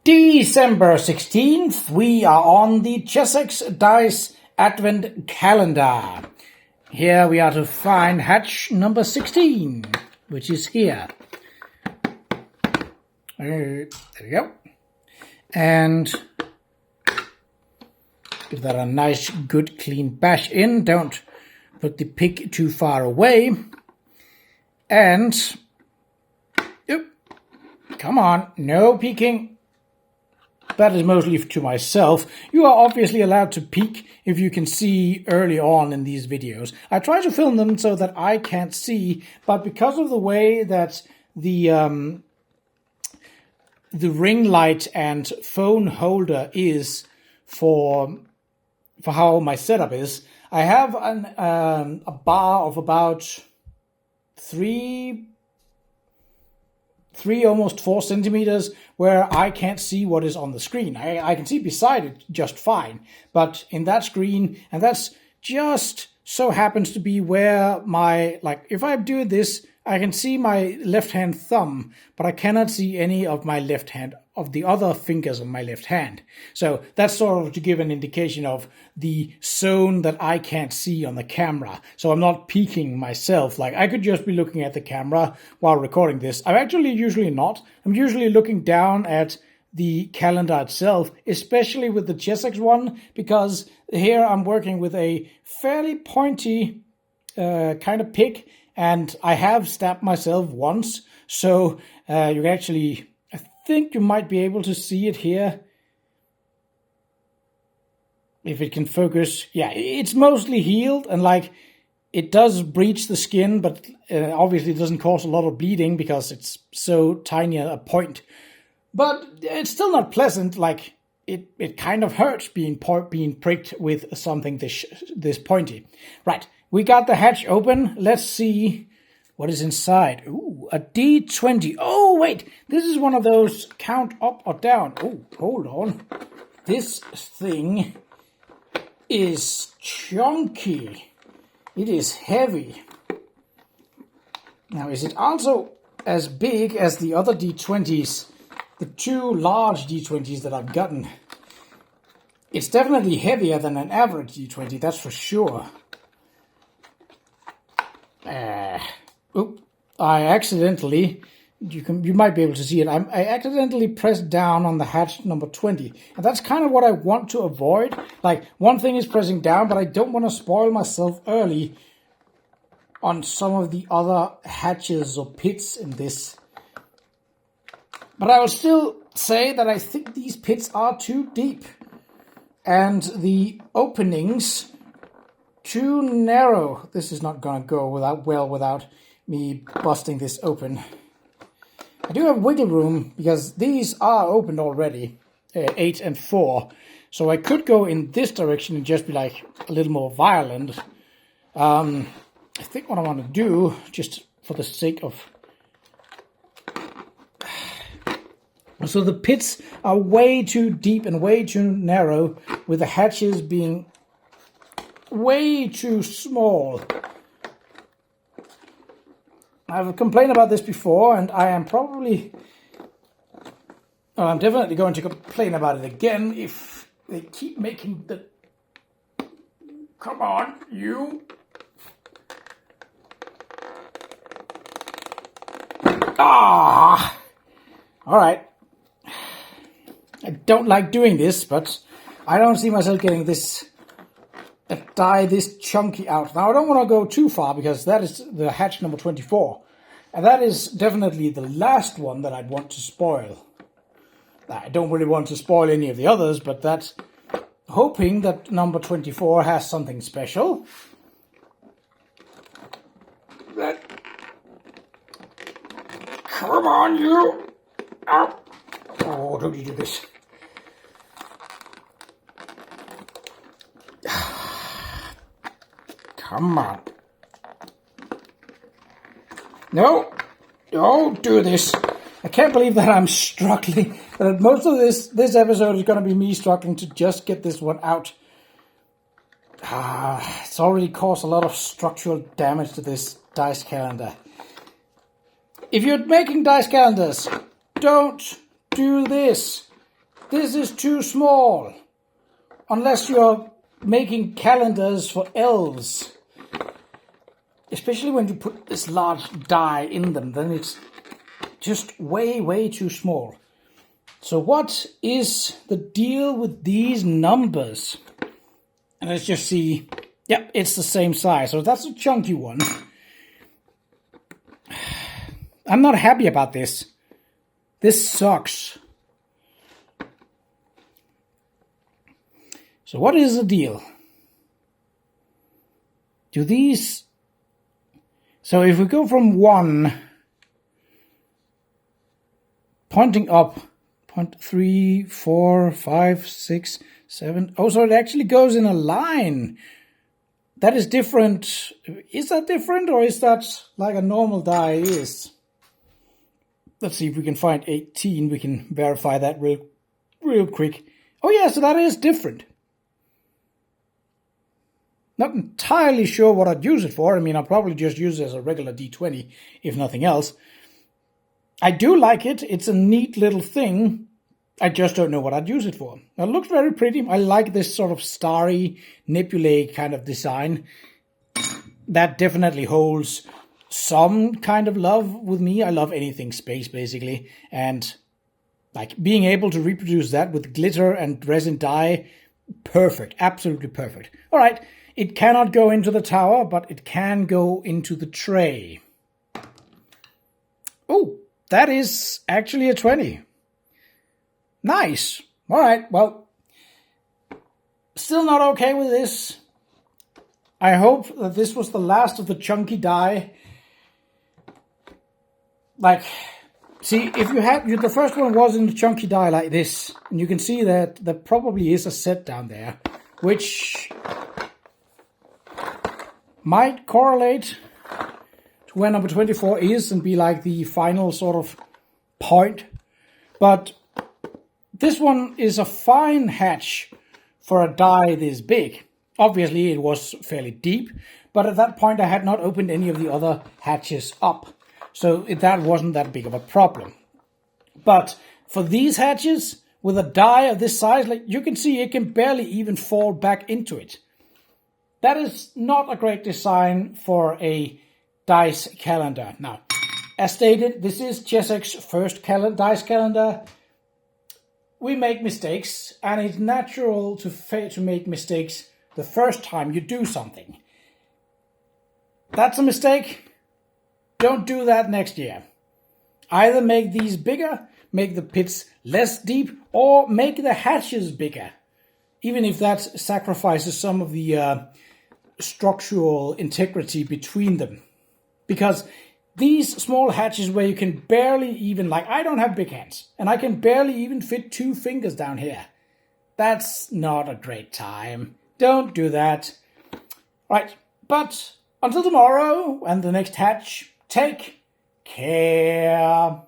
December 16th, we are on the Chessex Dice Advent Calendar. Here we are to find hatch number 16, which is here. There we go. And give that a nice, good, clean bash in. Don't put the pig too far away. And, come on, no peeking. That is mostly to myself. You are obviously allowed to peek if you can see early on in these videos. I try to film them so that I can't see, but because of the way that the ring light and phone holder is for how my setup is, I have a bar of about three, almost 4 centimeters where I can't see what is on the screen. I can see beside it just fine, but in that screen, and that's just so happens to be where my, like, if I do this, I can see my left hand thumb, but I cannot see any of my left hand, of the other fingers on my left hand. So that's sort of to give an indication of the zone that I can't see on the camera. So I'm not peeking myself. Like, I could just be looking at the camera while recording this. I'm actually usually not. I'm usually looking down at the calendar itself, especially with the Chessex one, because here I'm working with a fairly pointy kind of pick, and I have stabbed myself once. So you can actually, I think you might be able to see it here. If it can focus. Yeah, it's mostly healed, and like, it does breach the skin, but obviously it doesn't cause a lot of bleeding because it's so tiny a point. But it's still not pleasant. Like, it kind of hurts being pricked with something this pointy. Right, we got the hatch open. Let's see what is inside. Ooh, a D20. Oh, wait, this is one of those count up or down. Oh, hold on. This thing is chunky. It is heavy. Now, is it also as big as the other D20s? The 2 large D20s that I've gotten. It's definitely heavier than an average D20, that's for sure. I accidentally, you might be able to see it, I accidentally pressed down on the hatch number 20. And that's kind of what I want to avoid. Like, one thing is pressing down, but I don't want to spoil myself early on some of the other hatches or pits in this. But I will still say that I think these pits are too deep, and the openings too narrow. This is not going to go without me busting this open. I do have wiggle room because these are opened already, 8 and 4. So I could go in this direction and just be like a little more violent. I think what I want to do, just for the sake of... So the pits are way too deep and way too narrow, with the hatches being way too small. I've complained about this before, and I am probably... I'm definitely going to complain about it again if they keep making the... Come on, you... Ah! Alright. I don't like doing this, but I don't see myself getting this die this chunky out. Now, I don't want to go too far because that is the hatch number 24. And that is definitely the last one that I'd want to spoil. I don't really want to spoil any of the others, but that's hoping that number 24 has something special. Come on, you! Ow. Oh, don't you do this. Come on. No, don't do this. I can't believe that I'm struggling. That most of this episode is going to be me struggling to just get this one out. It's already caused a lot of structural damage to this dice calendar. If you're making dice calendars, don't do this. This is too small. Unless you're making calendars for elves. Especially when you put this large die in them, then it's just way, way too small. So what is the deal with these numbers? And let's just see. Yep, it's the same size. So that's a chunky one. I'm not happy about this. This sucks. So what is the deal? Do these... So if we go from 1, pointing up, 3, 4, 5, 6, 7. Oh, so it actually goes in a line. That is different. Is that different, or is that like a normal die is? Let's see if we can find 18. We can verify that real quick. Oh yeah, so that is different. Not entirely sure what I'd use it for. I mean, I'll probably just use it as a regular D20, if nothing else. I do like it. It's a neat little thing. I just don't know what I'd use it for. It looks very pretty. I like this sort of starry, nebulae kind of design. That definitely holds some kind of love with me. I love anything space, basically. And like being able to reproduce that with glitter and resin dye, perfect. Absolutely perfect. All right. It cannot go into the tower, but it can go into the tray. Oh, that is actually a 20. Nice. All right, well, still not okay with this. I hope that this was the last of the chunky die. Like, see, if you had, the first one was in the chunky die like this, and you can see that there probably is a set down there, which might correlate to where number 24 is and be like the final sort of point. But this one is a fine hatch for a die this big. Obviously, it was fairly deep, but at that point I had not opened any of the other hatches up. So that wasn't that big of a problem. But for these hatches, with a die of this size, like you can see, it can barely even fall back into it. That is not a great design for a dice calendar. Now, as stated, this is Chessex's first dice calendar. We make mistakes, and it's natural to make mistakes the first time you do something. That's a mistake. Don't do that next year. Either make these bigger, make the pits less deep, or make the hatches bigger. Even if that sacrifices some of the structural integrity between them. Because these small hatches where you can barely even, like I don't have big hands, and I can barely even fit 2 fingers down here. That's not a great time. Don't do that. Right, but until tomorrow and the next hatch, take care.